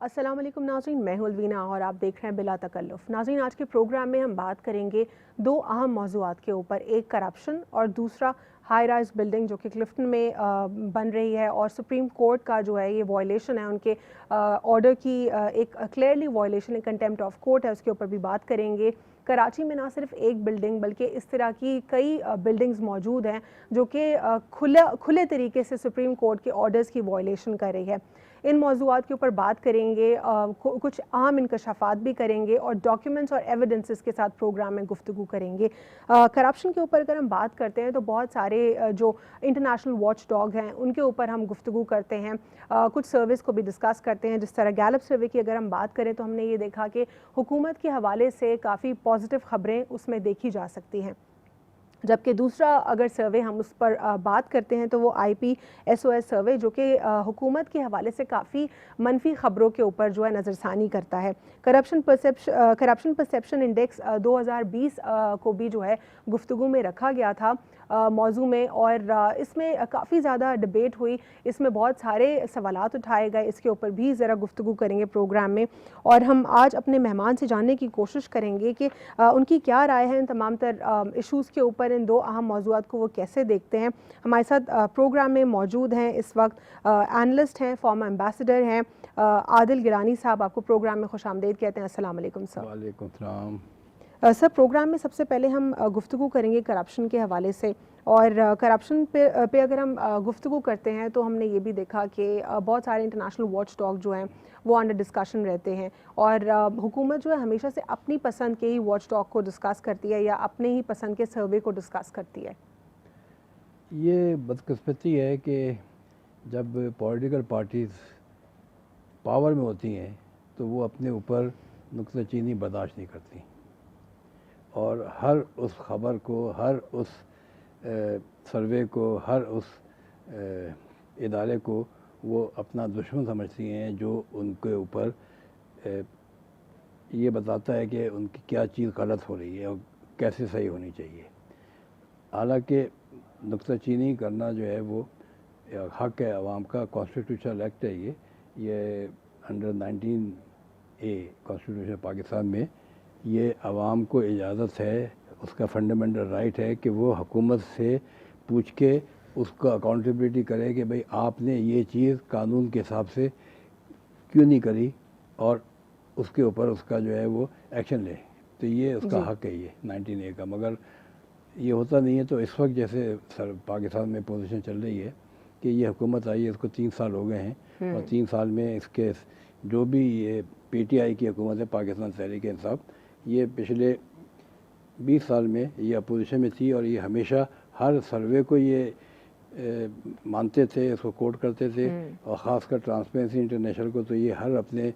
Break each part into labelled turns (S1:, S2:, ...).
S1: अस्सलाम वालेकुम नाज़रीन, मैं हूं अलवीना और आप देख रहे हैं बिला तकल्लुफ़। नाज़रीन, आज के प्रोग्राम में हम बात करेंगे दो अहम मौज़ूआत के ऊपर, एक करप्शन और दूसरा हाई राइज बिल्डिंग जो कि क्लिफ्टन में बन रही है और सुप्रीम कोर्ट का जो है ये वायलेशन है उनके ऑर्डर की, एक क्लियरली वायलेशन है, कंटेम्प्ट ऑफ कोर्ट है, उसके ऊपर भी बात करेंगे। कराची में ना सिर्फ एक बिल्डिंग बल्कि इस तरह की कई बिल्डिंग्स मौजूद हैं जो कि खुले तरीके से सुप्रीम कोर्ट के ऑर्डर्स की वायलेशन कर रही है। इन मौज़ूआत के ऊपर बात करेंगे, कुछ अहम इंकशाफात भी करेंगे और डॉक्यूमेंट्स और एविडेंसेस के साथ प्रोग्राम में गुफ्तगू करेंगे। करप्शन के ऊपर अगर हम बात करते हैं तो बहुत सारे जो इंटरनेशनल वॉच डॉग हैं उनके ऊपर हम गुफ्तगू करते हैं, कुछ सर्विस को भी डिस्कस करते हैं। जिस तरह गैलप सर्वे की अगर हम बात करें तो हमने ये देखा कि हुकूमत के हवाले से काफ़ी पॉजिटिव ख़बरें उसमें देखी जा सकती हैं, जबकि दूसरा अगर सर्वे हम उस पर बात करते हैं तो वो IPSOS सर्वे जो कि हुकूमत के हवाले से काफ़ी मनफी ख़बरों के ऊपर जो है नज़रसानी करता है। करप्शन परसेप्शन इंडेक्स 2020 को भी जो है गुफ्तगू में रखा गया था मौजू में, और इसमें काफ़ी ज़्यादा डिबेट हुई, इसमें बहुत सारे सवालात उठाए गए, इसके ऊपर भी ज़रा गुफ्तगू करेंगे प्रोग्राम में। और हम आज अपने मेहमान से जानने की कोशिश करेंगे कि उनकी क्या राय है इन तमाम तर इशूज़ के ऊपर, इन दो अहम मौज़ूआत को वो कैसे देखते हैं। हमारे साथ प्रोग्राम में मौजूद हैं इस वक्त एनालिस्ट हैं, फॉर्मर एम्बेसडर हैं आदिल गिलानी साहब। आपको प्रोग्राम में खुशामदीद कहते हैं। अस्सलाम वालेकुम सर।
S2: वालेकुम सलाम।
S1: सर, प्रोग्राम में सबसे पहले हम गुफ्तगू करेंगे करप्शन के हवाले से, और करप्शन पे अगर हम गुफ्तगू करते हैं तो हमने ये भी देखा कि बहुत सारे इंटरनेशनल वॉच डॉग जो हैं वो अंडर डिस्कशन रहते हैं, और हुकूमत जो है हमेशा से अपनी पसंद के ही वॉच डॉग को डिस्कस करती है या अपने ही पसंद के सर्वे को डिस्कस करती है।
S2: ये बदकिस्मती है कि जब पॉलिटिकल पार्टीज़ पावर में होती हैं तो वो अपने ऊपर नुक्ताचीनी बर्दाश्त नहीं करती और हर उस ख़बर को, हर उस सर्वे को, हर उस इदारे को वो अपना दुश्मन समझती हैं जो उनके ऊपर ये बताता है कि उनकी क्या चीज़ गलत हो रही है और कैसे सही होनी चाहिए। हालांकि नुक्ताचीनी करना जो है वो हक़ है आवाम का, कॉन्स्टिट्यूशनल एक्ट है ये अंडर 19A कॉन्स्टिट्यूशन पाकिस्तान में ये आवाम को इजाज़त है, उसका फंडामेंटल राइट है कि वो हुकूमत से पूछ के उसको अकाउंटेबिलिटी करे कि भाई आपने ये चीज़ कानून के हिसाब से क्यों नहीं करी और उसके ऊपर उसका जो है वो एक्शन ले। तो ये उसका हक़ है ये 19A का। मगर ये होता नहीं है। तो इस वक्त जैसे पाकिस्तान में पोजीशन चल रही है कि ये हुकूमत आई है, इसको 3 साल हो गए हैं और 3 साल में इसके जो भी ये PTI की हुकूमत है, पाकिस्तान तहरीक इंसाफ, ये पिछले 20 साल में ये अपोजिशन में थी और ये हमेशा हर सर्वे को ये मानते थे, इसको कोट करते थे और ख़ासकर ट्रांसपेरेंसी इंटरनेशनल को तो ये हर अपने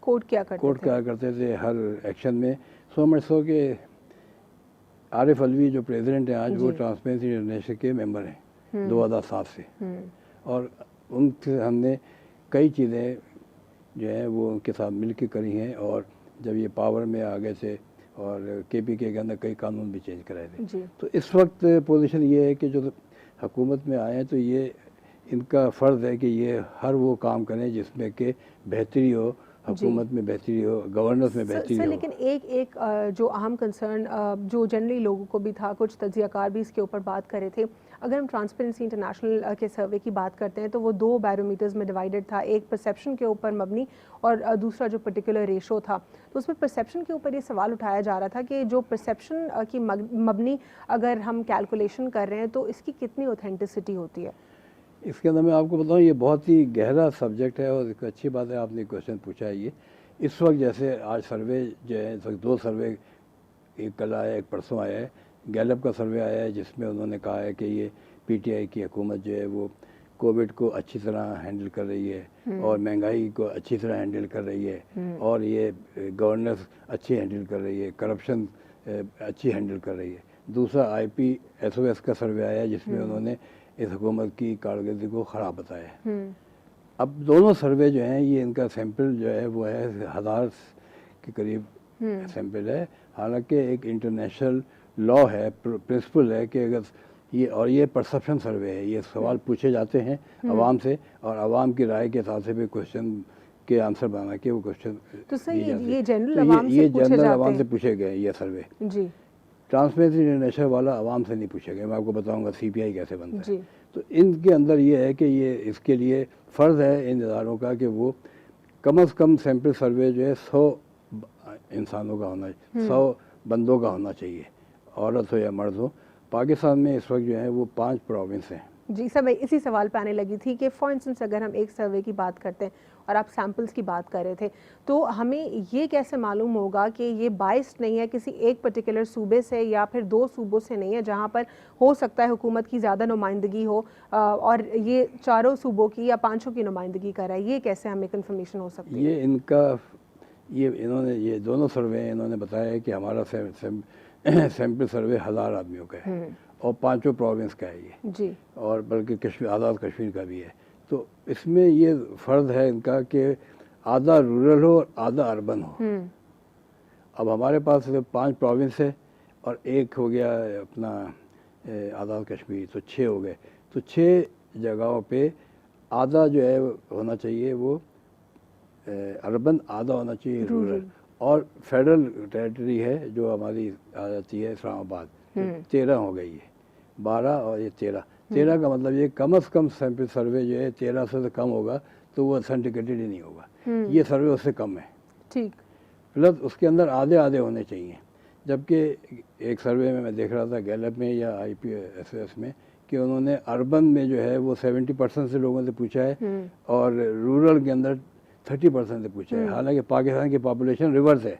S1: कोट क्या
S2: करते थे हर एक्शन में। सो मच सो कि आरिफ अलवी जो प्रेसिडेंट हैं आज, वो ट्रांसपेरेंसी इंटरनेशनल के मेंबर हैं 2007 से, और उनसे हमने कई चीज़ें जो है वो उनके साथ मिल के करी हैं। और जब ये पावर में आ गए थे और KPK के अंदर कई कानून भी चेंज कराए थे। तो इस वक्त पोजीशन ये है कि जो हुकूमत में आए हैं तो ये इनका फ़र्ज़ है कि ये हर वो काम करें जिसमें कि बेहतरी हो, हुकूमत में बेहतरी हो, गवर्नेंस में बेहतरी हो।
S1: लेकिन एक जो अहम कंसर्न जो जनरली लोगों को भी था, कुछ तज्ज़ियाकार भी इसके ऊपर बात कर रहे थे, अगर हम ट्रांसपेरेंसी इंटरनेशनल के सर्वे की बात करते हैं तो वो 2 बैरोमीटर्स में डिवाइडेड था, एक परसेप्शन के ऊपर मबनी और दूसरा जो पर्टिकुलर रेशो था। तो उसमें परसेप्शन के ऊपर ये सवाल उठाया जा रहा था कि जो परसेप्शन की मबनी अगर हम कैलकुलेशन कर रहे हैं तो इसकी कितनी ऑथेंटिसिटी होती है।
S2: इसके अंदर मैं आपको बताऊं ये बहुत ही गहरा सब्जेक्ट है और एक अच्छी बात है आपने क्वेश्चन पूछा है। ये इस वक्त जैसे आज सर्वे जो है, इस वक्त 2 सर्वे, एक कल आया एक परसों आया है, गैलप का सर्वे आया है जिसमें उन्होंने कहा है कि ये PTI की हुकूमत जो है वो कोविड को अच्छी तरह हैंडल कर रही है और महंगाई को अच्छी तरह हैंडल कर रही है और ये गवर्नेंस अच्छी हैंडल कर रही है, करप्शन अच्छी हैंडल कर रही है। दूसरा IPSOS का सर्वे आया जिसमें उन्होंने इस हुकूमत की कारकर्दगी को ख़राब बताया है। अब दोनों सर्वे जो हैं ये इनका सैंपल जो है वो है 1000 के करीब सैंपल है। हालांकि एक इंटरनेशनल लॉ है, प्रिंसिपल है कि अगर ये परसेप्शन सर्वे है, ये सवाल पूछे जाते हैं आवाम से और आवाम की राय के हिसाब से भी क्वेश्चन के आंसर बना के वो क्वेश्चन।
S1: तो सर ये जनरल
S2: तो
S1: आवाम से
S2: ये
S1: पूछे
S2: जनरल
S1: जाते
S2: आवाम से
S1: हैं?
S2: पूछे गए ये सर्वे।
S1: जी
S2: ट्रांसपेरेंसी इंटरनेशनल वाला आवाम से नहीं पूछे गए। मैं आपको बताऊंगा सीपीआई कैसे बनता है।
S1: जी
S2: तो इनके अंदर ये है कि ये इसके लिए फ़र्ज़ है इन इदारों का कि वो कम से कम सैंपल सर्वे जो है 100 इंसानों का होना, 100 बंदों का होना चाहिए, औरत हो या मर्द हो। पाकिस्तान में इस वक्त जो है वो 5 प्रोविंस हैं।
S1: जी सर, मैं इसी सवाल पे आने लगी थी कि फॉर इंस्टेंस अगर हम एक सर्वे की बात करते हैं और आप सैम्पल्स की बात कर रहे थे, तो हमें ये कैसे मालूम होगा कि ये बाइस्ड नहीं है किसी एक पर्टिकुलर सूबे से या फिर 2 सूबों से नहीं है जहाँ पर हो सकता है हुकूमत की ज़्यादा नुमाइंदगी हो और ये चारों सूबों की या 5 की नुमाइंदगी कर रहा है? ये कैसे हमें कन्फर्मेशन हो सकती है?
S2: ये इनका इन्होंने ये दोनों सर्वे इन्होंने बताया है कि हमारा सैंपल सर्वे 1000 आदमियों का है और 5 प्रोविंस का है ये
S1: जी,
S2: और बल्कि कश्मीर, आज़ाद कश्मीर का भी है। तो इसमें ये फ़र्ज़ है इनका कि आधा रूरल हो और आधा अर्बन हो। अब हमारे पास 5 प्रोविंस है और एक हो गया अपना आज़ाद कश्मीर, तो 6 हो गए। तो 6 जगहों पे आधा जो है होना चाहिए वो अर्बन, आधा होना चाहिए रूरल। और फेडरल टेरिटरी है जो हमारी आ जाती है इस्लामाबाद, 13 हो गई है, 12 और ये 13 का मतलब ये कम से कम सैंपल सर्वे जो है 13 से कम होगा तो वो ऑथेंटिकेटेड ही नहीं होगा। ये सर्वे उससे कम है।
S1: ठीक।
S2: प्लस उसके अंदर आधे आधे होने चाहिए। जबकि एक सर्वे में मैं देख रहा था गैलप में या IPSS में कि उन्होंने अर्बन में जो है वो 70% से लोगों से पूछा है और रूरल के अंदर 30% से पूछा है। हालांकि पाकिस्तान की पॉपुलेशन रिवर्स है,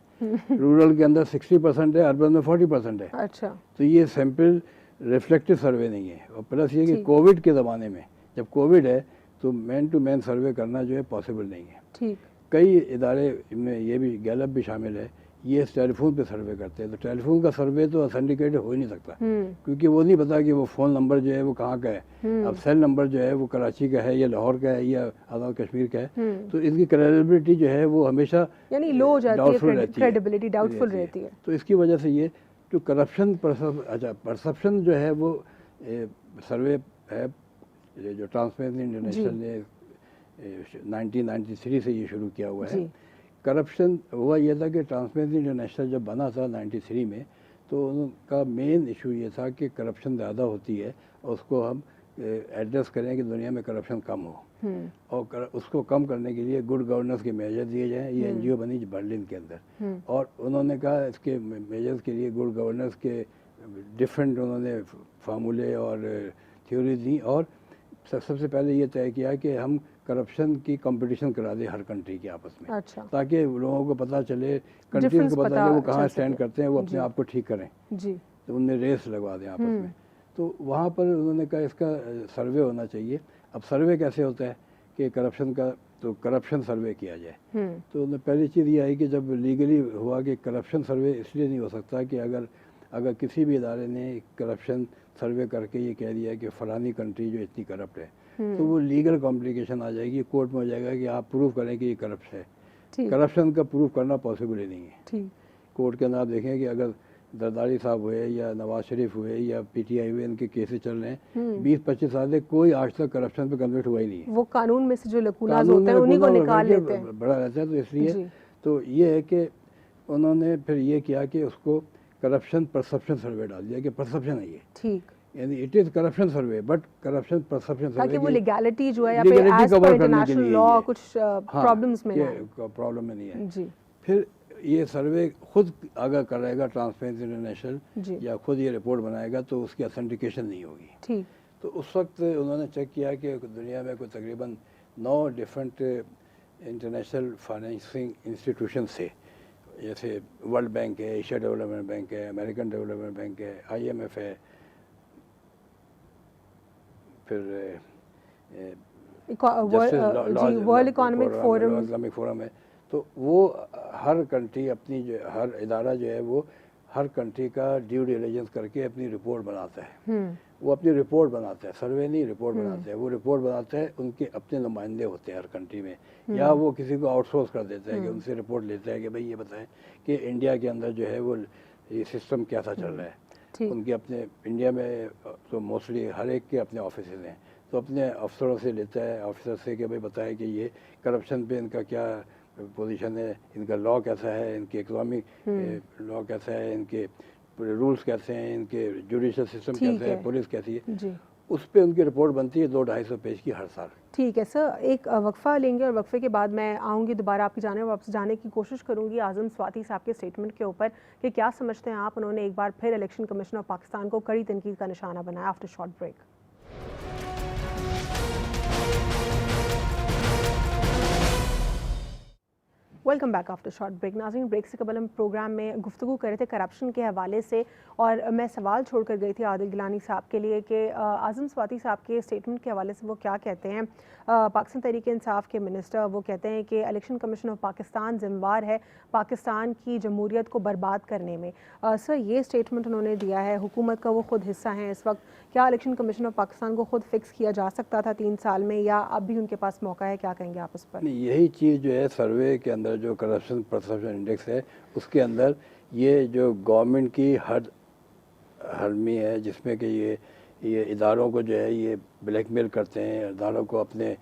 S2: रूरल के अंदर 60% है, अर्बन में 40% है।
S1: अच्छा।
S2: तो ये सैंपल रिफ्लेक्टिव सर्वे नहीं है। और प्लस ये कि कोविड के ज़माने में जब कोविड है तो मैन टू मैन सर्वे करना जो है पॉसिबल नहीं है।
S1: ठीक।
S2: कई इदारे में ये भी गैलप भी शामिल है, ये टेलीफोन पे सर्वे करते हैं। तो टेलीफोन का सर्वे तो ऑथेंटिकेटेड हो ही नहीं सकता क्योंकि वो नहीं पता कि वो फ़ोन नंबर जो है वो कहाँ का है। अब सेल नंबर जो है वो कराची का है या लाहौर का है या आज़ाद कश्मीर का है। तो इसकी क्रेडिबिलिटी जो है वो हमेशा
S1: यानी लो हो जाती है, क्रेडिबिलिटी डाउटफुल रहती है।
S2: तो इसकी वजह से ये जो करप्शन परसेप्शन जो है वो सर्वे है जो ट्रांसपेरेंसी इंटरनेशनल ने 1993 से ये शुरू किया हुआ है। करप्शन हुआ ये था कि ट्रांसपेरेंसी इंटरनेशनल जब बना था 93 में तो उनका मेन इशू ये था कि करप्शन ज़्यादा होती है और उसको हम एड्रेस करें कि दुनिया में करप्शन कम हो और उसको कम करने के लिए गुड गवर्नेंस के मेजर दिए जाएं। ये NGO बनी बर्लिन के अंदर और उन्होंने कहा इसके मेजर्स के लिए गुड गवर्नेंस के डिफरेंट उन्होंने फार्मूले और थ्योरी दी और सबसे पहले ये तय किया कि हम करप्शन की कंपटीशन करा दें हर कंट्री के आपस में।
S1: अच्छा। ताकि
S2: लोगों को पता चले, कंट्रीज को पता चले वो कहाँ स्टैंड करते हैं, वो अपने आप को ठीक करें।
S1: जी।
S2: तो उन्हें रेस लगवा दें आपस में। तो वहाँ पर उन्होंने कहा इसका सर्वे होना चाहिए। अब सर्वे कैसे होता है कि करप्शन का, तो करप्शन सर्वे किया जाए। तो उन्हें पहली चीज़ ये आई कि जब लीगली हुआ कि करप्शन सर्वे इसलिए नहीं हो सकता कि अगर किसी भी इदारे ने करप्शन सर्वे करके ये कह दिया कि फ़लानी कंट्री जो इतनी करप्ट है तो वो लीगल कॉम्प्लिकेशन आ जाएगी, कोर्ट में हो जाएगा कि आप प्रूव करें कि ये करप्ट है। करप्शन का प्रूव करना पॉसिबल ही नहीं है। कोर्ट के अंदर आप देखें कि अगर जरदारी साहब हुए या नवाज शरीफ हुए या PTI हुए, इनके केसेस चल रहे हैं 20-25 साल से, कोई आज तक करप्शन पे कन्विक्ट हुआ ही नहीं है।
S1: वो कानून में से जो लकूनाज होते हैं उन्हीं को निकाल लेते हैं,
S2: बड़ा रहता है। तो इसलिए तो ये है कि उन्होंने फिर ये किया कि उसको करप्शन परसेप्शन सर्वे डाल दिया कि परसेप्शन है ये। ठीक। यानी it is corruption survey but corruption perception survey,
S1: ताकि वो लीगैलिटी जो है या फिर एज पर इंटरनेशनल लॉ कुछ प्रॉब्लम्स में ना है,
S2: प्रॉब्लम में नहीं है जी। फिर ये सर्वे खुद अगर करेगा ट्रांसपेरेंसी इंटरनेशनल या खुद ये रिपोर्ट बनाएगा तो उसकी ऑथेंटिकेशन नहीं होगी। ठीक। तो उस वक्त उन्होंने चेक किया कि दुनिया में कोई तकरीबन 9 डिफरेंट इंटरनेशनल फाइनेंसिंग इंस्टीट्यूशन से, जैसे वर्ल्ड बैंक है, एशिया डेवलपमेंट बैंक है, अमेरिकन डेवलपमेंट बैंक है, IMF है, फिर
S1: वर्ल्ड इकोनॉमिक
S2: फोरम है। तो वो हर कंट्री अपनी जो हर इदारा जो है वो हर कंट्री का ड्यू डिलिजेंस करके अपनी रिपोर्ट बनाता है। वो अपनी रिपोर्ट बनाता है, सर्वे नहीं, रिपोर्ट बनाता है। वो रिपोर्ट बनाता है, उनके अपने नुमाइंदे होते हैं हर कंट्री में, या वो किसी को आउटसोर्स कर देता है कि उनसे रिपोर्ट लेता है कि भाई ये बताएं कि इंडिया के अंदर जो है वो ये सिस्टम कैसा चल रहा है। उनके अपने इंडिया में तो मोस्टली हर एक के अपने ऑफिस हैं, तो अपने अफसरों से लेता है, ऑफिसर से कि भाई बताए कि ये करप्शन पे इनका क्या पोजीशन है, इनका लॉ कैसा है, इनके इकोनॉमिक लॉ कैसा है, इनके रूल्स कैसे हैं, इनके जुडिशल सिस्टम कैसा है, पुलिस कैसी है,
S1: जी।
S2: उस पर उनकी रिपोर्ट बनती है 200-250 पेज की हर साल।
S1: ठीक है सर, एक वक्फा लेंगे और वक्फे के बाद मैं आऊँगी दोबारा आपकी जाने वापस जाने की कोशिश करूँगी आज़म स्वाति साहब के स्टेटमेंट के ऊपर कि क्या समझते हैं आप, उन्होंने एक बार फिर इलेक्शन कमीशन ऑफ पाकिस्तान को कड़ी तनकीद का निशाना बनाया। After short break. Welcome back after short break. नाज़रीन, ब्रेक से कबल हम प्रोग्राम में गुफ्तगू कर रहे थे करप्शन के हवाले से और मैं सवाल छोड़कर गई थी आदिल गिलानी साहब के लिए कि आज़म स्वाति साहब के स्टेटमेंट के हवाले से वो क्या कहते हैं। पाकिस्तान तहरीक इंसाफ के मिनिस्टर वो कहते हैं कि इलेक्शन कमीशन ऑफ पाकिस्तान जिम्मेवार है पाकिस्तान की जमहूरियत को बर्बाद करने में। सर, ये स्टेटमेंट उन्होंने दिया है, हुकूमत का वो खुद हिस्सा हैं इस वक्त। क्या इलेक्शन कमीशन ऑफ पाकिस्तान को खुद फिक्स किया जा सकता था 3 साल में, या अब भी उनके पास मौका है? क्या कहेंगे आप इस पर?
S2: यही चीज़ जो है सर्वे के अंदर जो करप्शन परसेप्शन इंडेक्स है उसके अंदर ये जो गवर्नमेंट की हरमी है जिसमें कि ये इदारों को जो है ये ब्लैकमेल करते हैं, इदारों को अपने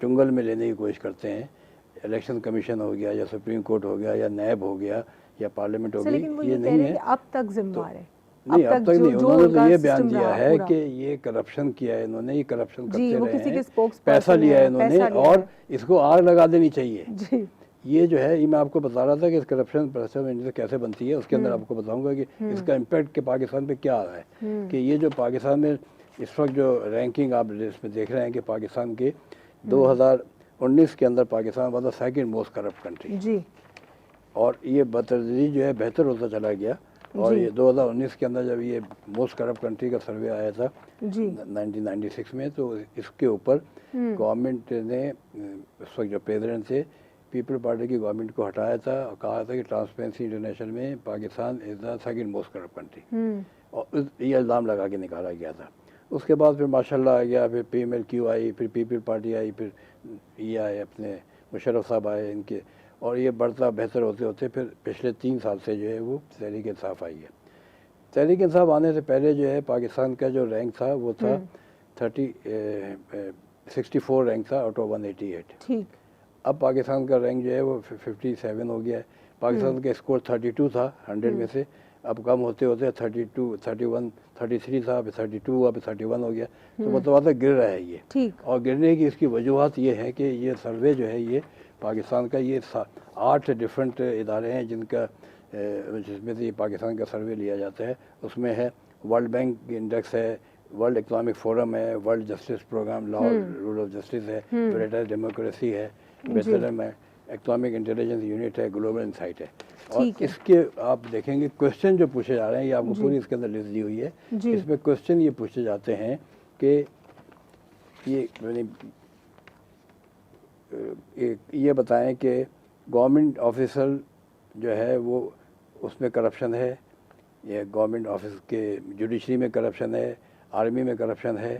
S2: चुंगल में लेने की कोशिश करते हैं। इलेक्शन कमीशन हो गया या सुप्रीम कोर्ट हो गया या नैब हो गया या पार्लियामेंट हो गई, ये नहीं है।
S1: अब तक जिम्मेवार है?
S2: नहीं, अब तक नहीं। उन्होंने तो ये बयान दिया है कि ये करप्शन किया है इन्होंने, ये करप्शन करते रहे हैं, पैसा लिया है इन्होंने और इसको आग लगा देनी चाहिए।
S1: जी।
S2: ये जो है, ये मैं आपको बता रहा था कि इस करप्शन परसेप्शन कैसे बनती है, उसके अंदर आपको बताऊंगा कि इसका इम्पैक्ट के पाकिस्तान पे क्या आ रहा है। कि ये जो पाकिस्तान में इस वक्त जो रैंकिंग आप इसमें देख रहे हैं कि पाकिस्तान के 2019 के अंदर Pakistan was the second most corrupt country जी, और ये बतदरीज जो है बेहतर होता चला गया। और ये 2019 के अंदर जब ये मोस्ट करप्ट कंट्री का सर्वे आया था जी 1996 में, तो इसके ऊपर गवर्नमेंट ने उस वक्त जो प्रेसिडेंट थे पीपल पार्टी की गवर्नमेंट को हटाया था और कहा था कि ट्रांसपेरेंसी इंटरनेशनल में Pakistan is the second most corrupt country, और ये इल्ज़ाम लगा के निकाला गया था। उसके बाद फिर माशाल्लाह आ गया, फिर PMLQ आई, फिर पीपल पार्टी आई, फिर ये आए अपने मुशर्रफ साहब आए इनके, और ये बढ़ता बेहतर होते होते फिर पिछले 3 साल से जो है वो तहरीक इंसाफ आई है। तहरीक इंसाफ आने से पहले जो है पाकिस्तान का जो रैंक था वो था 64 रैंक था आउट ऑफ 188। ठीक। अब पाकिस्तान का रैंक जो है वो 57 हो गया है। पाकिस्तान का स्कोर 32 था 100 में से, अब कम होते होते 32, 31, 33 था, फिर 32 हुआ, फिर 31 हो गया। तो मतलब गिर रहा है ये। ठीक। और गिरने की इसकी वजूहत ये है कि ये सर्वे जो है ये पाकिस्तान का ये 8 डिफरेंट इदारे हैं जिनका जिसमें से ये पाकिस्तान का सर्वे लिया जाता है। उसमें है वर्ल्ड बैंक इंडेक्स है, वर्ल्ड इकोनॉमिक फोरम है, world justice program, law rule of justice है, ब्रिटिश डेमोक्रेसी है, बेतलम है, इकोनॉमिक इंटेलिजेंस यूनिट है, ग्लोबल इंसाइट है। और इसके आप देखेंगे क्वेश्चन जो पूछे जा रहे हैं, ये आपको पूरी इसके अंदर लिस्ट दी हुई है। इसमें क्वेश्चन ये पूछे जाते हैं कि ये बताएं कि गवर्नमेंट ऑफिसर जो है वो उसमें करप्शन है, ये गवर्नमेंट ऑफिस के जुडिशरी में करप्शन है, आर्मी में करप्शन है,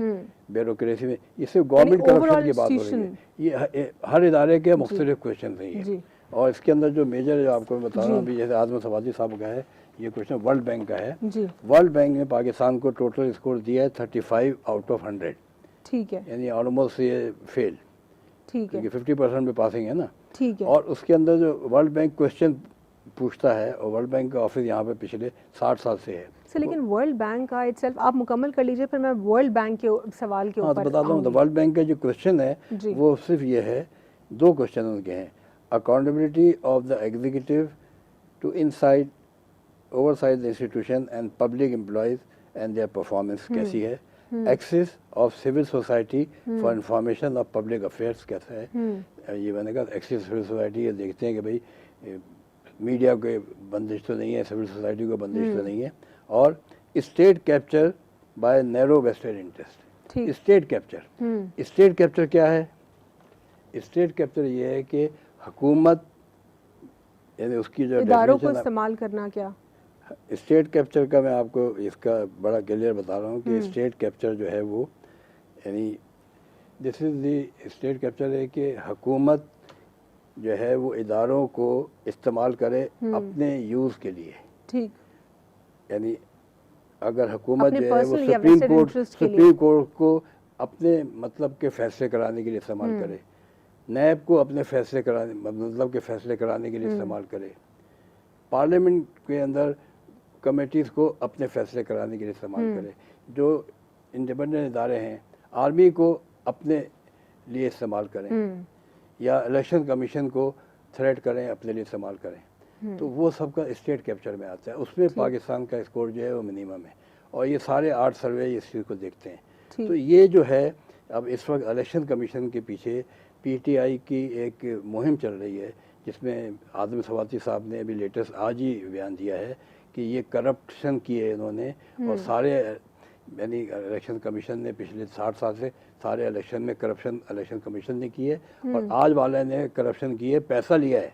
S2: ब्यूरोक्रेसी में, ये सिर्फ गवर्नमेंट करप्शन की बात हो रही है। ये हर इदारे के मुख्तलिफ क्वेश्चन नहीं है। और इसके अंदर जो मेजर जो आपको मैं बता रहा हूँ अभी, जैसे आज़म स्वाति साहब का है, ये क्वेश्चन वर्ल्ड बैंक का है। वर्ल्ड बैंक ने पाकिस्तान को टोटल स्कोर दिया है 35 आउट ऑफ 100। ठीक है, यानी ऑलमोस्ट ये फेल। ठीक है, 50% में पासिंग है ना। ठीक है। और उसके अंदर जो वर्ल्ड बैंक क्वेश्चन पूछता है, और वर्ल्ड बैंक का ऑफिस यहाँ पे पिछले 60 साल से है। लेकिन वर्ल्ड बैंक का इटसेल्फ आप मुकम्मल कर लीजिए, फिर मैं वर्ल्ड बैंक के सवाल के ऊपर तो बताता हूँ। तो वर्ल्ड बैंक का जो क्वेश्चन है वो सिर्फ ये है, 2 क्वेश्चन उनके हैं। Accountability of the executive to inside oversight the institution and public employees and their performance कैसी है। Access of civil society for information of public affairs कैसा है। ये मैंने कहा एक्सेस सिविल सोसाइटी, ये देखते हैं कि भाई मीडिया को बंदिश तो नहीं है, सिविल सोसाइटी को बंदिश तो नहीं है। और state capture by narrow vested interest. State capture क्या है? स्टेट कैप्चर ये है कि हुकूमत यानी उसकी जो
S1: इदारों को इस्तेमाल करना। क्या
S2: स्टेट कैप्चर का मैं आपको इसका बड़ा क्लियर बता रहा हूँ कि स्टेट कैप्चर जो है वो यानी this is the state capture है कि हुकूमत जो है वो इदारों को इस्तेमाल करे अपने यूज़ के लिए। ठीक। यानी अगर हुकूमत जो है वो सुप्रीम कोर्ट को अपने मतलब के फैसले कराने के लिए इस्तेमाल करे, नैब को अपने फैसले कराने मतलब के फैसले कराने के लिए इस्तेमाल करे, पार्लियामेंट के अंदर कमेटीज़ को अपने फैसले कराने के लिए इस्तेमाल करे, जो इंडिपेंडेंट इदारे हैं आर्मी को अपने लिए इस्तेमाल करें, या इलेक्शन कमीशन को थ्रेट करें, अपने लिए इस्तेमाल करें, तो वो सबका स्टेट कैप्चर में आता है। उसमें पाकिस्तान का स्कोर जो है वो मिनिमम है, और ये सारे 8 सर्वे इस चीज़ को देखते हैं। तो ये जो है अब इस वक्त इलेक्शन कमीशन के पीछे पीटीआई की एक मुहिम चल रही है, जिसमें आदम सवाती साहब ने अभी लेटेस्ट आज ही बयान दिया है कि ये करप्शन किए इन्होंने, और सारे यानी इलेक्शन कमीशन ने पिछले 60 साल से सारे इलेक्शन में करप्शन इलेक्शन कमीशन ने की है, और आज वाले ने करप्शन की है, पैसा लिया है।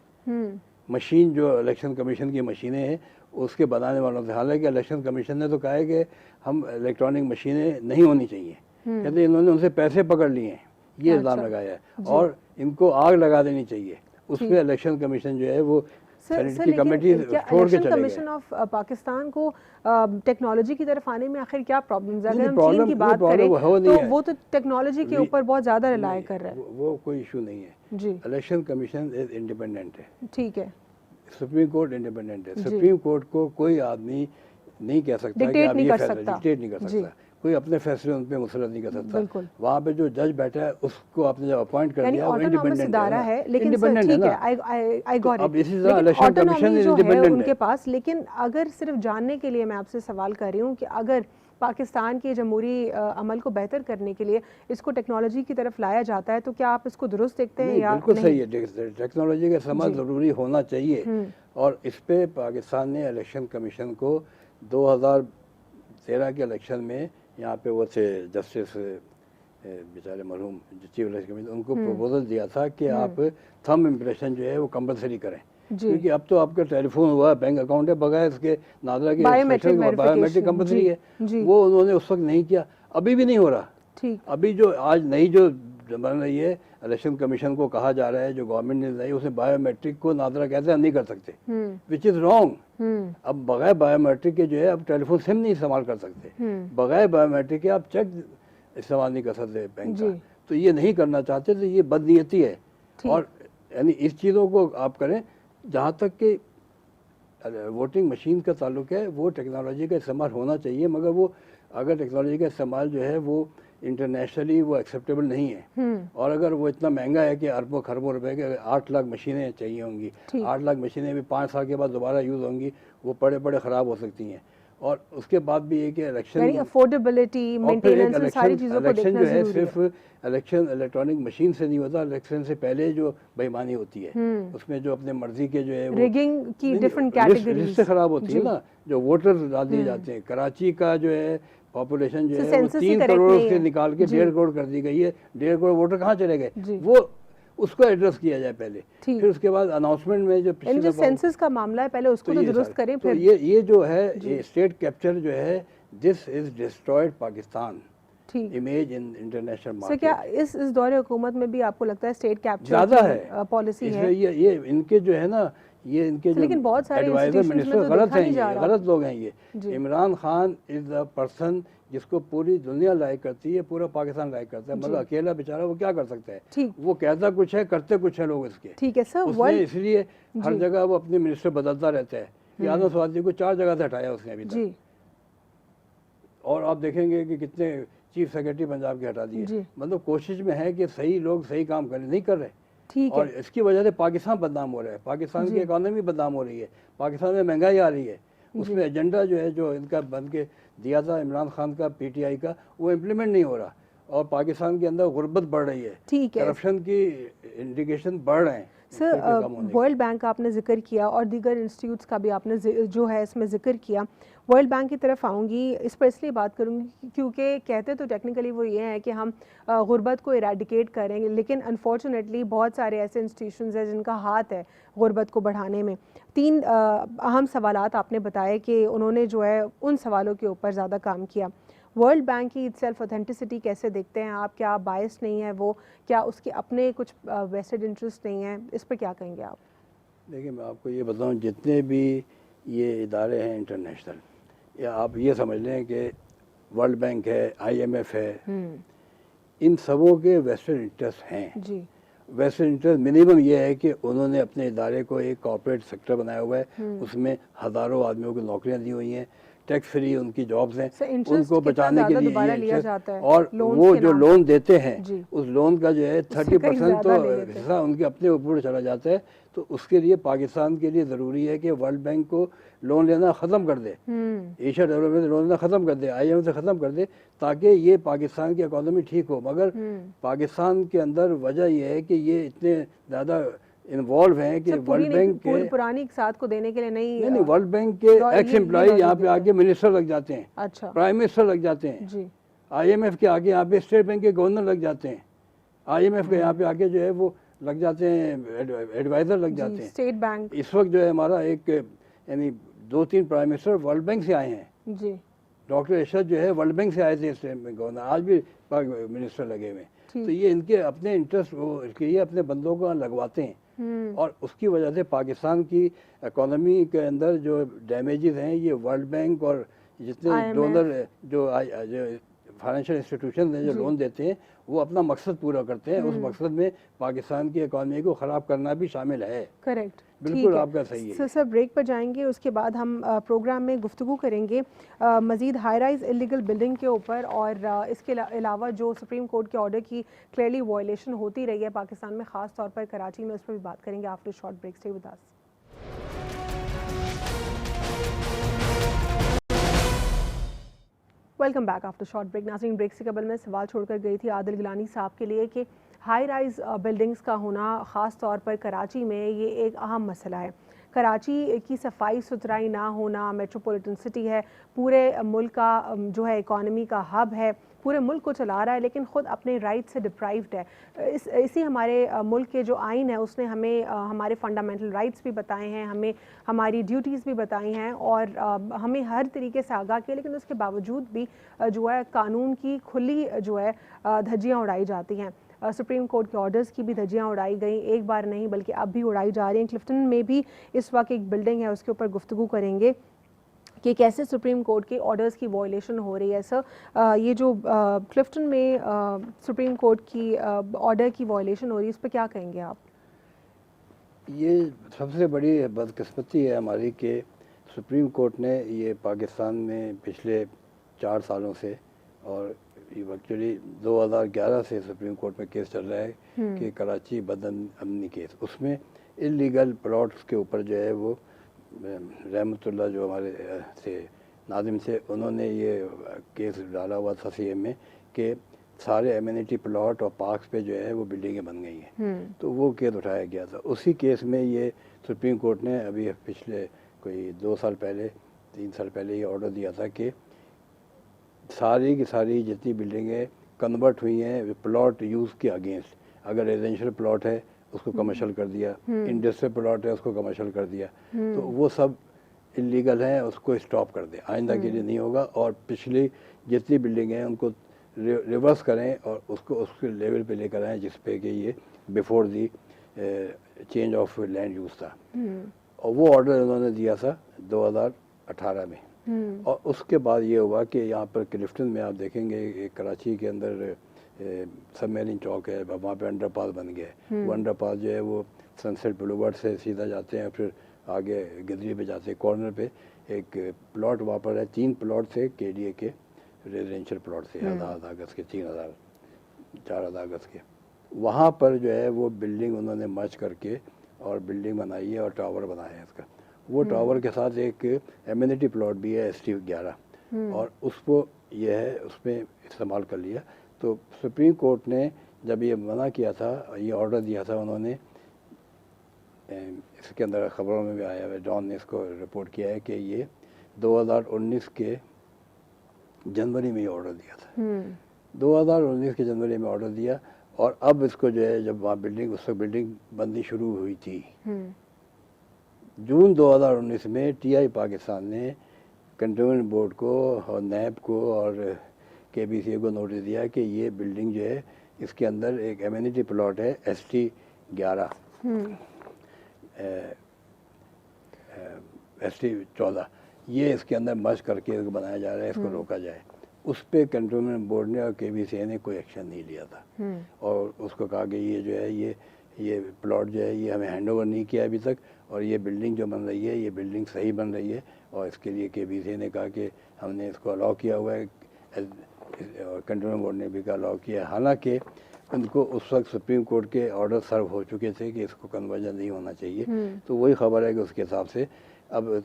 S2: मशीन जो इलेक्शन कमीशन की मशीनें हैं उसके बनाने वालों से, हालांकि इलेक्शन कमीशन ने तो कहा है कि हम इलेक्ट्रॉनिक मशीनें नहीं होनी चाहिए, कहते इन्होंने उनसे पैसे पकड़ लिए हैं, ये इल्ज़ाम लगाया है, और इनको आग लगा देनी चाहिए। उसमें इलेक्शन कमीशन जो है वो
S1: इलेक्शन कमीशन ऑफ पाकिस्तान को टेक्नोलॉजी की तरफ आने में आखिर क्या प्रॉब्लम्स है? अगर हम चीन की बात करें तो वो तो टेक्नोलॉजी के ऊपर बहुत ज़्यादा रिलाय कर रहा है।
S2: वो कोई इशू नहीं है जी। इलेक्शन कमीशन इंडिपेंडेंट है,
S1: ठीक है,
S2: सुप्रीम कोर्ट इंडिपेंडेंट है, सुप्रीम कोर्ट को कोई आदमी नहीं कह सकता कि
S1: डिक्टेट नहीं कर
S2: सकता, कोई अपने फैसले उन पे मुसलत नहीं कर सकता। वहाँ पे जो जज बैठा है उसको आपने जब अपॉइंट कर दिया, वो इंडिपेंडेंट है,
S1: लेकिन ठीक है, आई गॉट इट।
S2: अब इसी तरह इलेक्शन कमीशन इंडिपेंडेंट है
S1: उनके पास। लेकिन अगर सिर्फ जानने के लिए मैं आपसे सवाल कर रही हूँ कि अगर पाकिस्तान के जमहूरी अमल को बेहतर करने के लिए इसको टेक्नोलॉजी की तरफ लाया जाता है, तो क्या आप इसको दुरुस्त देखते हैं या
S2: बिल्कुल सही है, टेक्नोलॉजी का इस्तेमाल ज़रूरी होना चाहिए। और इस पे पाकिस्तान ने इलेक्शन कमीशन को 2013 के इलेक्शन में, यहाँ पे वो थे जस्टिस बेचारे मरहूम चीफ इलेक्शन कमीशन, उनको प्रपोजल दिया था कि आप थंब इम्प्रेशन जो है वो कंपलसरी करें, क्योंकि अब तो आपका टेलीफोन हुआ, बैंक अकाउंट है, बगैर इसके नादरा के बायोमेट्रिक कंपलसरी है। वो उन्होंने उस वक्त नहीं किया, अभी भी नहीं हो रहा। अभी जो आज नई जो बन रही है, इलेक्शन कमीशन को कहा जा रहा है, जो गवर्नमेंट ने लाई, उसे बायोमेट्रिक को नादरा कहते हैं, हम नहीं कर सकते, विच इज़ रॉन्ग। अब बगैर बायोमेट्रिक के जो है अब टेलीफोन सिम नहीं इस्तेमाल कर सकते, बगैर बायोमेट्रिक के आप चेक इस्तेमाल नहीं कर सकते बैंक का। तो ये नहीं करना चाहते, तो ये बदनीयती है। और यानी इस चीज़ों को आप करें। जहाँ तक कि वोटिंग मशीन का ताल्लुक है, वो टेक्नोलॉजी का इस्तेमाल होना चाहिए, मगर वो अगर टेक्नोलॉजी का इस्तेमाल जो है वो इंटरनेशनली वो एक्सेप्टेबल नहीं है। और अगर वो इतना महंगा है कि अरबों खरबों रुपए के 8 लाख मशीनें चाहिए होंगी, 8 लाख मशीनें भी 5 साल के बाद दोबारा यूज़ होंगी, वो पड़े पड़े ख़राब हो सकती हैं। और उसके बाद भी ये कि इलेक्शन
S1: अफोर्डेबिलिटी, मेंटेनेंस, सारी चीज़ों को देखना
S2: जो है सिर्फ इलेक्शन इलेक्ट्रॉनिक मशीन से नहीं होता, इलेक्शन से पहले जो बेईमानी होती है उसमें जो अपने मर्जी के जो है
S1: रिगिंग की डिफरेंट कैटेगरीज
S2: से खराब होती है ना, जो वोटर डाल दिए जाते हैं। कराची का जो है पॉपुलेशन जो है वो 3 करोड़ से निकाल के 1.5 करोड़ कर दी गई है। 1.5 करोड़ वोटर कहाँ चले गए, वो उसको एड्रेस किया जाए पहले, फिर उसके बाद अनाउंसमेंट में जो
S1: सेंसस का मामला है पहले उसको तो दुरुस्त करें। फिर
S2: ये जो है ये स्टेट कैप्चर जो है, this is destroyed Pakistan image in international market.
S1: क्या इस दौरे हुकूमत में भी आपको लगता है स्टेट कैप्चर
S2: ज़्यादा है
S1: पॉलिसी है?
S2: ये इनके जो है ना, ये इनके जो
S1: लेकिन बहुत सारे
S2: एडवाइजर मिनिस्टर गलत हैं, गलत लोग हैं ये। Imran Khan is the person जिसको पूरी दुनिया लाइक करती है, पूरा पाकिस्तान लाइक करता है, मतलब अकेला बेचारा वो क्या कर सकता है। वो कहता कुछ है, करते कुछ है लोग इसके।
S1: ठीक है सर,
S2: इसलिए हर जगह वो अपने मिनिस्टर बदलता रहता है। आदम सवाती को 4 जगह से हटाया उसने अभी तक, और आप देखेंगे कि कितने चीफ सेक्रेटरी पंजाब के हटा दिए। मतलब कोशिश में है कि सही लोग सही काम करें, नहीं कर रहे। और इसकी वजह से पाकिस्तान बदनाम हो रहा है, पाकिस्तान की इकोनॉमी बदनाम हो रही है, पाकिस्तान में महंगाई आ रही है। उसमें एजेंडा जो है जो इनका बन के दिया था इमरान खान का, पीटीआई का, वो इम्प्लीमेंट नहीं हो रहा, और पाकिस्तान के अंदर गुर्बत बढ़ रही है, करप्शन की इंडिकेशन बढ़ रहे हैं।
S1: सर, वर्ल्ड बैंक का आपने जिक्र किया और दीगर इंस्टीट्यूट्स का भी आपने जो है इसमें जिक्र किया। वर्ल्ड बैंक की तरफ आऊँगी, इस पर इसलिए बात करूँगी क्योंकि कहते तो टेक्निकली वो ये है कि हम गुर्बत को इरेडिकेट करेंगे, लेकिन अनफॉर्चुनेटली बहुत सारे ऐसे इंस्टीट्यूशंस हैं जिनका हाथ है गुर्बत को बढ़ाने में। 3 अहम सवालात आपने बताए कि उन्होंने जो है उन सवालों के ऊपर ज़्यादा काम किया। वर्ल्ड बैंक की सेल्फ ऑथेंटिसिटी कैसे देखते हैं आप? क्या बायस नहीं है वो? क्या उसके अपने कुछ वेस्टेड इंटरेस्ट नहीं है? इस पर क्या कहेंगे आप?
S2: देखिए, मैं आपको ये बताऊं, जितने भी ये इदारे हैं इंटरनेशनल, या आप ये समझ लें कि वर्ल्ड बैंक है, IMF है, इन सबों के वेस्टेड इंटरेस्ट हैं
S1: जी।
S2: वेस्टेड इंटरेस्ट मिनिमम ये है कि उन्होंने अपने इदारे को एक कॉर्पोरेट सेक्टर बनाया हुआ है, उसमें हज़ारों आदमियों को नौकरियां दी हुई हैं, टैक्स फ्री उनकी जॉब्स हैं, उनको बचाने के लिए ये इंटरेस्ट, और वो जो लोन देते हैं उस लोन का जो है 30% तो हिस्सा उनके अपने ऊपर चला जाता है। तो उसके लिए पाकिस्तान के लिए ज़रूरी है कि वर्ल्ड बैंक को लोन लेना ख़त्म कर दे, एशिया डेवलपमेंट लोन लेना ख़त्म कर दे, IMF से ख़त्म कर दे, ताकि ये पाकिस्तान की इकोनॉमी ठीक हो। मगर पाकिस्तान के अंदर वजह यह है कि ये इतने ज़्यादा इन्वॉल्व हैं कि वर्ल्ड बैंक के
S1: पुरानी साथ को देने के लिए नहीं
S2: वर्ल्ड बैंक के एक्स एम्प्लॉय यहाँ पे आके मिनिस्टर लग जाते हैं,
S1: अच्छा,
S2: प्राइम मिनिस्टर लग जाते हैं
S1: जी।
S2: IMF के आगे यहाँ पे स्टेट बैंक के गवर्नर लग जाते हैं, IMF के यहाँ पे आके जो है वो लग जाते हैं, एडवाइजर लग जाते हैं।
S1: स्टेट बैंक
S2: इस वक्त जो है हमारा एक यानी 2-3 प्राइम मिनिस्टर वर्ल्ड बैंक से आए हैं
S1: जी।
S2: डॉक्टर एरशद जो है वर्ल्ड बैंक से आए थे स्टेट बैंक गवर्नर, आज भी मिनिस्टर लगे हुए हैं। तो ये इनके अपने इंटरेस्ट ये अपने बंदों को लगवाते हैं, और उसकी वजह से पाकिस्तान की इकोनॉमी के अंदर जो डैमेजेस हैं ये वर्ल्ड बैंक और जितने डोनर जो फाइनेंशियल इंस्टीट्यूशन हैं जो लोन देते हैं वो अपना मकसद पूरा करते हैं। उस मकसद में पाकिस्तान की इकोनॉमी को ख़राब करना भी शामिल है।
S1: करेक्ट,
S2: बिल्कुल आपका सही है।
S1: सर ब्रेक पर जाएंगे, उसके बाद हम प्रोग्राम में गुफ्तगू करेंगे मज़ीद हाई राइज इलीगल बिल्डिंग के ऊपर, और इसके अलावा जो सुप्रीम कोर्ट के ऑर्डर की क्लियरली वायलेशन होती रही है पाकिस्तान में, ख़ास तौर पर कराची में, उस पर भी बात करेंगे after short break. Stay with us. Welcome back after short break. नाज़रीन, ब्रेक से कबल मैं सवाल छोड़कर गई थी आदिल गिलानी साहब के लिए कि हाई राइज बिल्डिंग्स का होना ख़ास तौर पर कराची में ये एक अहम मसला है। कराची की सफाई सुथराई ना होना, मेट्रोपॉलिटन सिटी है, पूरे मुल्क का जो है इकॉनमी का हब है, पूरे मुल्क को चला रहा है, लेकिन ख़ुद अपने राइट से डिप्राइव्ड है। इसी हमारे मुल्क के जो आइन है उसने हमें हमारे फंडामेंटल राइट्स भी बताए हैं, हमें हमारी ड्यूटीज़ भी बताई हैं, और हमें हर तरीके से आगाह किया, लेकिन उसके बावजूद भी जो है कानून की खुली जो है धज्जियाँ उड़ाई जाती हैं। सुप्रीम कोर्ट के ऑर्डर्स की भी धज्जियाँ उड़ाई गई, एक बार नहीं बल्कि अब भी उड़ाई जा रही हैं। क्लिफ्टन में भी इस वक्त एक बिल्डिंग है, उसके ऊपर गुफ्तगू करेंगे कि कैसे सुप्रीम कोर्ट के ऑर्डर्स की वायलेशन हो रही है। सर, ये जो क्लिफ्टन में सुप्रीम कोर्ट की ऑर्डर की वायलेशन हो रही है, इस पर क्या कहेंगे आप?
S2: ये सबसे बड़ी बदकिस्मती है हमारी कि सुप्रीम कोर्ट ने ये पाकिस्तान में पिछले 4 सालों से, और एक्चुअली 2011 से सुप्रीम कोर्ट में केस चल रहा है कि कराची बदअमनी केस, उसमें इलीगल प्लॉट्स के ऊपर जो है वो रहमतुल्लाह जो हमारे थे नाज़िम थे, उन्होंने ये केस डाला हुआ था CM में कि सारे एमिनिटी प्लॉट और पार्क्स पे जो है वो बिल्डिंगें बन गई हैं। तो वो केस उठाया गया था। उसी केस में ये सुप्रीम कोर्ट ने अभी पिछले कोई 2 साल पहले 3 साल पहले ये ऑर्डर दिया था कि सारी की सारी जितनी बिल्डिंगें कन्वर्ट हुई हैं प्लॉट यूज़ के अगेंस्ट, अगर रेजिडेंशियल प्लॉट है उसको कमर्शियल कर दिया, इंडस्ट्रियल प्लॉट है उसको कमर्शियल कर दिया, तो वो सब इलीगल हैं, उसको स्टॉप कर दें, आइंदा के लिए नहीं होगा। और पिछली जितनी बिल्डिंगें हैं उनको रिवर्स करें और उसको उसके लेवल पे लेकर आएँ जिस पे कि ये before the change of land use था। और वो ऑर्डर उन्होंने दिया था 2018 में। और उसके बाद ये हुआ कि यहाँ पर क्लिफ्टन में आप देखेंगे कराची के अंदर सबमेरिन चौक है, वहाँ पे अंडरपास बन गया है। वो अंडरपास जो है वो सनसेट बुलेवार्ड से सीधा जाते हैं, फिर आगे गिदरी पे जाते हैं, कॉर्नर पे एक प्लॉट वहाँ पर है, 3 प्लॉट थे KDA के रेजिडेंशियल प्लॉट थे, 1000 गज के, 3000 4000 गज के। वहाँ पर जो है वो बिल्डिंग उन्होंने मर्ज करके और बिल्डिंग बनाई है और टावर बनाया है इसका। वो टावर के साथ एक एमिनिटी प्लॉट भी है ST 11, और उसको ये है उसमें इस्तेमाल कर लिया। तो सुप्रीम कोर्ट ने जब ये मना किया था, ये ऑर्डर दिया था उन्होंने, इसके अंदर खबरों में भी आया है, डॉन ने इसको रिपोर्ट किया है कि ये 2019 के जनवरी में ये ऑर्डर दिया था। 2019 के जनवरी में ऑर्डर दिया, और अब इसको जो है जब वहाँ बिल्डिंग उस वक्त बिल्डिंग बननी शुरू हुई थी, जून 2019 में TI पाकिस्तान ने कंटेनमेंट बोर्ड को और NAB को और KBCA को नोटिस दिया कि ये बिल्डिंग जो है इसके अंदर एक एमिनिटी प्लॉट है ST 11 ST 14, ये इसके अंदर मर्ज करके इसको बनाया जा रहा है, इसको रोका जाए। उस पर कंट्रोलमेंट बोर्ड ने और KBCA ने कोई एक्शन नहीं लिया था और उसको कहा कि ये जो है ये प्लॉट जो है ये हमें हैंडओवर नहीं किया अभी तक और ये बिल्डिंग जो बन रही है ये बिल्डिंग सही बन रही है और इसके लिए KBCA ने कहा कि हमने इसको अलाउ किया हुआ है, कंट्रोलमेंट बोर्ड ने भी कहा अलाउ किया। हालांकि उनको उस वक्त सुप्रीम कोर्ट के ऑर्डर सर्व हो चुके थे कि इसको कन्वर्जन नहीं होना चाहिए, तो वही खबर है कि उसके हिसाब से अब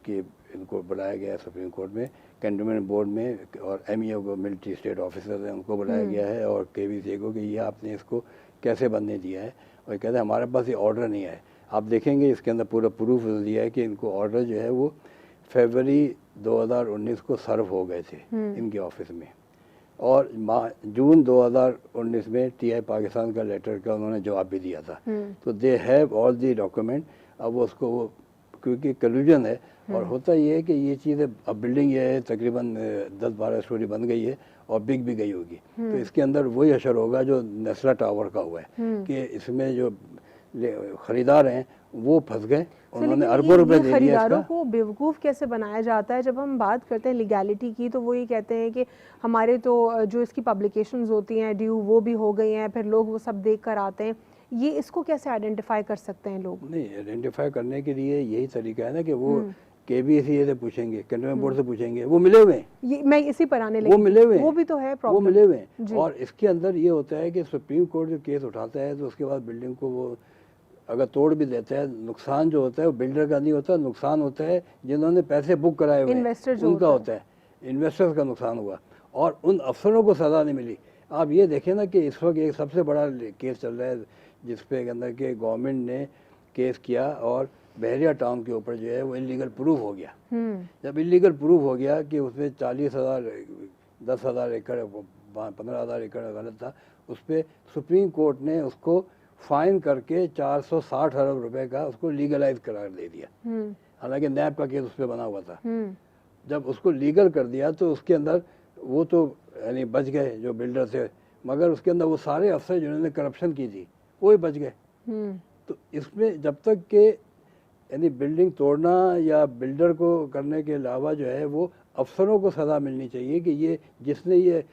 S2: कि इनको बुलाया गया है सुप्रीम कोर्ट में, कंट्रोलमेंट बोर्ड में और MEO को मिलिट्री स्टेट ऑफिसर हैं उनको बुलाया गया है और KBCA को कि ये आपने इसको कैसे बनने दिया है और कहते हैं हमारे पास ये ऑर्डर नहीं है। आप देखेंगे इसके अंदर पूरा प्रूफ दिया है कि इनको ऑर्डर जो है वो फरवरी 2019 को सर्व हो गए थे इनके ऑफिस में और जून 2019 में TI पाकिस्तान का लेटर का उन्होंने जवाब भी दिया था। तो they have all the document. अब उसको वो क्योंकि कल्यूजन है और होता ये है कि ये चीज़ें अब बिल्डिंग ये है तकरीबन 10-12 स्टोरी बन गई है और बिक भी गई होगी, तो इसके अंदर वही असर होगा जो नेस्ला टावर का हुआ है कि इसमें जो खरीदार हैं वो फंस गए, उन्होंने अरबों रुपए दे दिए।
S1: खरीदारों को बेवकूफ़ कैसे बनाया जाता है? जब हम बात करते हैं लीगैलिटी की तो वो ये कहते हैं कि हमारे तो जो इसकी पब्लिकेशंस होती हैं ड्यू वो भी हो गई हैं, फिर लोग वो सब देख कर आते हैं। ये इसको कैसे आइडेंटिफाई कर सकते हैं लोग?
S2: नहीं, आइडेंटिफाई करने के लिए यही तरीका है ना कि वो KBCA से पूछेंगे, कंट्रोलमेंट बोर्ड से पूछेंगे, वो मिले हुए हैं।
S1: ये मैं इसी पर आने लगी,
S2: वो मिले हुए हैं,
S1: वो भी तो है प्रॉब्लम,
S2: वो मिले हुए हैं। और इसके अंदर ये होता है कि सुप्रीम कोर्ट जो केस उठाता है तो उसके बाद बिल्डिंग को वो अगर तोड़ भी देता है, नुकसान जो होता है वो बिल्डर का नहीं होता, नुकसान होता है जिन्होंने पैसे बुक कराए हुए हैं उनका होता है, इन्वेस्टर्स का नुकसान हुआ और उन अफसरों को सज़ा नहीं मिली। आप ये देखें ना कि इस वक्त एक सबसे बड़ा केस चल रहा है जिसपे अंदर के गवर्नमेंट ने केस किया और बहरिया टाउन के ऊपर जो है वो इलीगल प्रूफ हो गया। जब इलीगल प्रूफ हो गया कि उसमें 40,000 10,000 एकड़ 15,000 एकड़ गलत था, उस पर सुप्रीम कोर्ट ने उसको फाइन करके 460 अरब रुपए का उसको लीगलाइज करार दे दिया। हालांकि नैब का केस उस पर बना हुआ था। जब उसको लीगल कर दिया तो उसके अंदर वो तो यानी बच गए जो बिल्डर थे, मगर उसके अंदर वो सारे अफसर जिन्होंने करप्शन की थी वो ही बच गए। तो इसमें जब तक के यानी बिल्डिंग तोड़ना या बिल्डर को करने के अलावा जो है वो अफसरों को सज़ा मिलनी चाहिए कि ये जिसने ये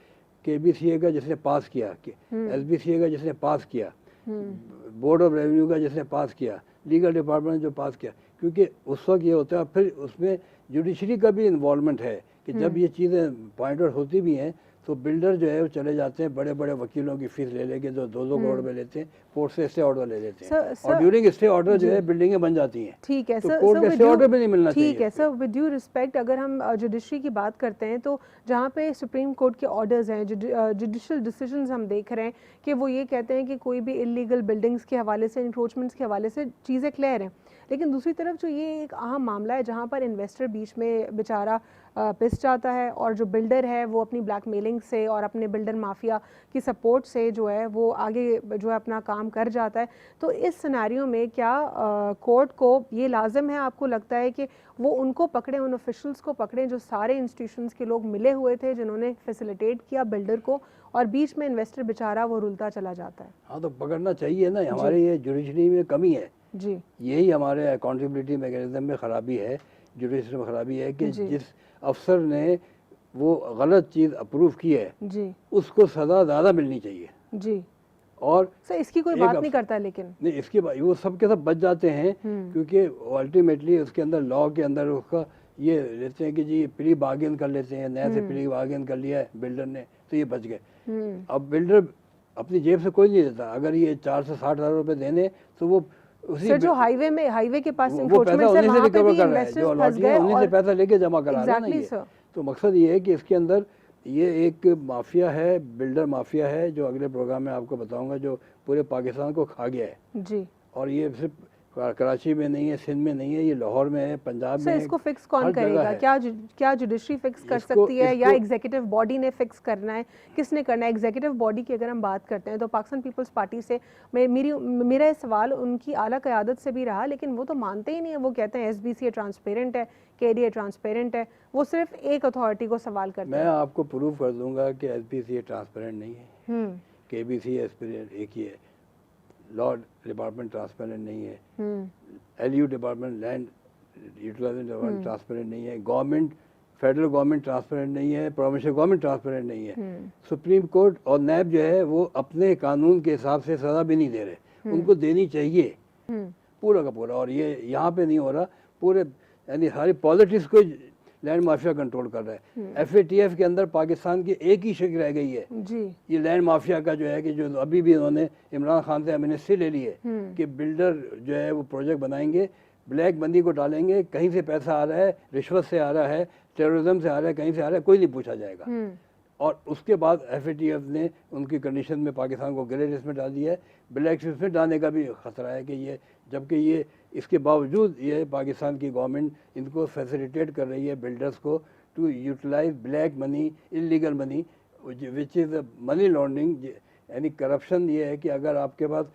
S2: KBCA का जिसने पास किया, SBCA का जिसने पास किया, बोर्ड ऑफ रेवेन्यू का जिसने पास किया, लीगल डिपार्टमेंट ने जो पास किया, क्योंकि उस वक्त ये होता है फिर उसमें जुडिशरी का भी इन्वॉल्वमेंट है कि जब ये चीज़ें पॉइंट आउट होती भी हैं तो बिल्डर जो है वो चले जाते हैं बड़े बड़े वकीलों की फीस ले लेके जो 2-2 करोड़ रुपए लेते हैं, कोर्ट से स्टे ऑर्डर ले लेते हैं और ड्यूरिंग स्टे ऑर्डर जो है बिल्डिंगें बन जाती हैं।
S1: ठीक है
S2: तो कोर्ट के स्टे ऑर्डर भी नहीं मिलना चाहिए।
S1: ठीक है सर, विद ड्यू रिस्पेक्ट अगर हम जुडिशरी की बात करते हैं तो जहाँ पे सुप्रीम कोर्ट के ऑर्डर्स हैं, जुडिशल डिसीजंस हम देख रहे हैं कि वो ये कहते हैं कि कोई भी इलीगल बिल्डिंग्स के हवाले से, इंक्रोचमेंट्स के हवाले से चीज़ें क्लियर हैं, लेकिन दूसरी तरफ जो ये एक अहम मामला है जहाँ पर इन्वेस्टर बीच में बेचारा पिस जाता है और जो बिल्डर है वो अपनी ब्लैकमेलिंग से और अपने बिल्डर माफिया की सपोर्ट से जो है वो आगे जो है अपना काम कर जाता है। तो इस सिनेरियो में क्या कोर्ट को ये लाजिम है, आपको लगता है कि वो उनको पकड़े, उन ऑफिशियल्स को पकड़े जो सारे इंस्टीट्यूशंस के लोग मिले हुए थे जिन्होंने फैसिलिटेट किया बिल्डर को और बीच में इन्वेस्टर बेचारा वो रुलता चला जाता है?
S2: हाँ, तो पकड़ना चाहिए ना। हमारे ये जुडिशरी में कमी है
S1: जी,
S2: यही हमारे अकाउंटेबिलिटी मैकेनिज्म में ख़राबी है, जुडिशरी में ख़राबी है कि जिस अफसर ने वो गलत चीज़ अप्रूव की है जी, उसको सज़ा ज़्यादा मिलनी चाहिए जी। और
S1: सर इसकी कोई बात नहीं करता, लेकिन
S2: नहीं इसके वो सब के सब बच जाते हैं क्योंकि अल्टीमेटली उसके अंदर लॉ के अंदर उसका ये लेते हैं कि जी प्री बार्गेन कर लेते हैं, नया से प्री बार्गेन कर लिया है बिल्डर ने तो ये बच गए। अब बिल्डर अपनी जेब से कोई नहीं देता, अगर ये 4 से 60 हज़ार रुपये देने तो वो
S1: सर जो हाईवे के पास
S2: इंक्रोचमेंट है वहाँ पे भी इन्वेस्टर्स फंस गए और उन्हीं से पैसा लेके जमा करा रहे हैं ये। तो मकसद ये है कि इसके अंदर ये एक माफिया है, बिल्डर माफिया है जो अगले प्रोग्राम में आपको बताऊंगा, जो पूरे पाकिस्तान को खा गया है जी। और ये सिर्फ कराची में नहीं है, सिंध में नहीं है, ये लाहौर में है, पंजाब में है।
S1: इसको फिक्स कौन करेगा? क्या जुडिशरी फिक्स कर सकती है या एग्जीक्यूटिव बॉडी ने फिक्स करना है? किसने करना है? एग्जीक्यूटिव बॉडी की अगर हम बात करते हैं तो पाकिस्तान पीपल्स पार्टी से मेरा ये सवाल उनकी आला क़यादत से भी रहा, लेकिन वो तो मानते ही नहीं है। वो कहते हैं SBCA ट्रांसपेरेंट है, KDA ट्रांसपेरेंट है, वो सिर्फ एक अथॉरिटी को सवाल करते हैं।
S2: मैं आपको प्रूव कर दूंगा कि SBCA ट्रांसपेरेंट नहीं है, KBCA एक ही है, लॉ डिपार्टमेंट ट्रांसपेरेंट नहीं है, LU department land utilization department transparent नहीं है, गवर्नमेंट फेडरल गवर्नमेंट ट्रांसपेरेंट नहीं है, प्रोविंशियल गवर्नमेंट ट्रांसपेरेंट नहीं है। सुप्रीम कोर्ट और नैब जो है वो अपने कानून के हिसाब से सज़ा भी नहीं दे रहे, उनको देनी चाहिए पूरा का पूरा। और ये यहाँ पे नहीं हो रहा, पूरे यानी सारी पॉलिटिक्स को लैंड माफिया कंट्रोल कर रहा है। FATF के अंदर पाकिस्तान की एक ही शिक रह गई है
S1: जी।
S2: ये लैंड माफिया का जो है कि जो अभी भी उन्होंने इमरान खान से मिनिस्ट्री ले ली है कि बिल्डर जो है वो प्रोजेक्ट बनाएंगे, ब्लैक मनी को डालेंगे, कहीं से पैसा आ रहा है, रिश्वत से आ रहा है, टेररिज्म से आ रहा है, कहीं से आ रहा है, कोई नहीं पूछा जाएगा। और उसके बाद FATF ने उनकी कंडीशन में पाकिस्तान को ग्रे लिस्ट में डाल दिया है, ब्लैक लिस्ट में डालने का भी खतरा है कि ये, जबकि ये इसके बावजूद ये पाकिस्तान की गवर्नमेंट इनको फैसिलिटेट कर रही है बिल्डर्स को to utilize black money, illegal money which is money laundering. यानी करप्शन ये है कि अगर आपके पास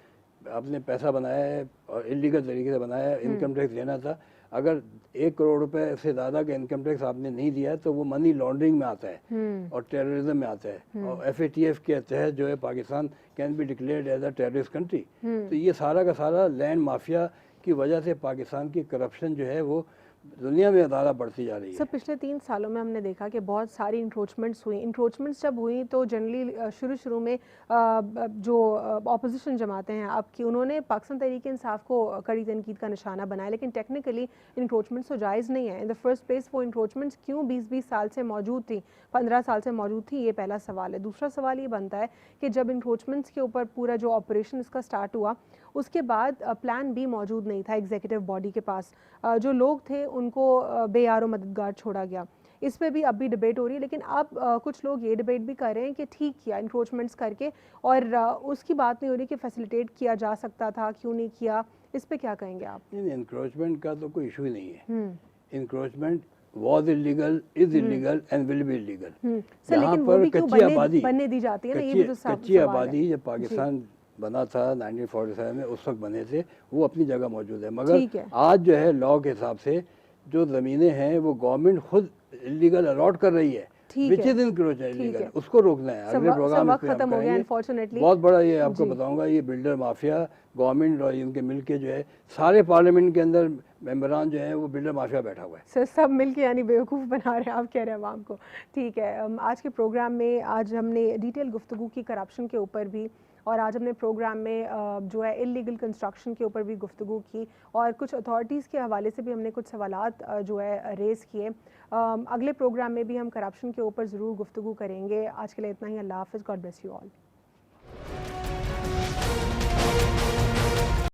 S2: आपने पैसा बनाया है और इलीगल तरीके से बनाया है, इनकम टैक्स देना था, अगर 1 करोड़ रुपए से ज़्यादा का इनकम टैक्स आपने नहीं दिया है तो वो मनी लॉन्ड्रिंग में आता है और टेररिज्म में आता है। और FATF के तहत जो है Pakistan can be declared as a terrorist country. तो ये सारा का सारा लैंड माफिया की वजह से पाकिस्तान की करप्शन जो है वो दुनिया में ज़्यादा बढ़ती जा रही है।
S1: सर पिछले 3 सालों में हमने देखा कि बहुत सारी इंक्रोचमेंट्स हुई। इंक्रोचमेंट्स जब हुई तो जनरली शुरू में जो ऑपोजिशन जमाते हैं आपकी, उन्होंने पाकिस्तान तहरीक इंसाफ को कड़ी तनकीद का निशाना बनाया, लेकिन टेक्निकली इंक्रोचमेंट्स तो जायज़ नहीं है। इन द फर्स्ट प्लेस वो इंक्रोचमेंट्स क्यों 20-20 साल से मौजूद थी, 15 साल से मौजूद थी, ये पहला सवाल है। दूसरा सवाल ये बनता है कि जब इंक्रोचमेंट्स के ऊपर पूरा जो ऑपरेशन इसका स्टार्ट हुआ, उसके बाद प्लान बी मौजूद नहीं था एग्जीक्यूटिव बॉडी के पास। जो लोग थे उनको बेयारो मददगार छोड़ा गया। इस पे भी अब भी डिबेट हो रही है, लेकिन अब कुछ लोग ये डिबेट भी कर रहे हैं कि ठीक किया इंक्रोचमेंट्स करके, और उसकी बात नहीं हो रही कि फैसिलिटेट किया जा सकता था, क्यों नहीं किया। इस पे क्या कहेंगे आप?
S2: नहीं, इंक्रोचमेंट का तो कोई इशू ही नहीं है। Encroachment was illegal, is illegal and will be illegal। यहाँ पर कच्ची आबादी
S1: बनने दी जाती है ना, ये भी तो
S2: कच्ची आबादी जब पाकिस्तान बना था 1947 में, उस वक्त बने थे, वो अपनी जगह मौजूद है। मगर आज जो है लॉ के हिसाब से जो ज़मीनें हैं वो गवर्नमेंट खुद इलीगल अलॉट कर रही है, विच इज इंक्रोचमेंट इलीगल, उसको रोकना है। अगले प्रोग्राम में खत्म हो गया अनफॉर्चुनेटली। बहुत बड़ा ये आपको बताऊंगा, ये बिल्डर माफिया गवर्नमेंट और इनके मिलके जो है सारे पार्लियामेंट के अंदर मेंबरान जो है वो बिल्डर माफिया बैठा हुआ है।
S1: सर सब मिलके यानी बेवकूफ़ बना रहे हैं, आप कह रहे हैं आवाम को। ठीक है, आज के प्रोग्राम में आज हमने डिटेल गुफ्तगू की करप्शन के ऊपर भी, और आज हमने प्रोग्राम में जो है इलीगल कंस्ट्रक्शन के ऊपर भी गुफ्तगू की, और कुछ अथॉरिटीज़ के हवाले से भी हमने कुछ सवालात जो है रेज़ किए। अगले प्रोग्राम में भी हम करप्शन के ऊपर ज़रूर गुफ्तगू करेंगे। आज के लिए इतना ही। अल्लाह हाफ़िज़। God bless you all.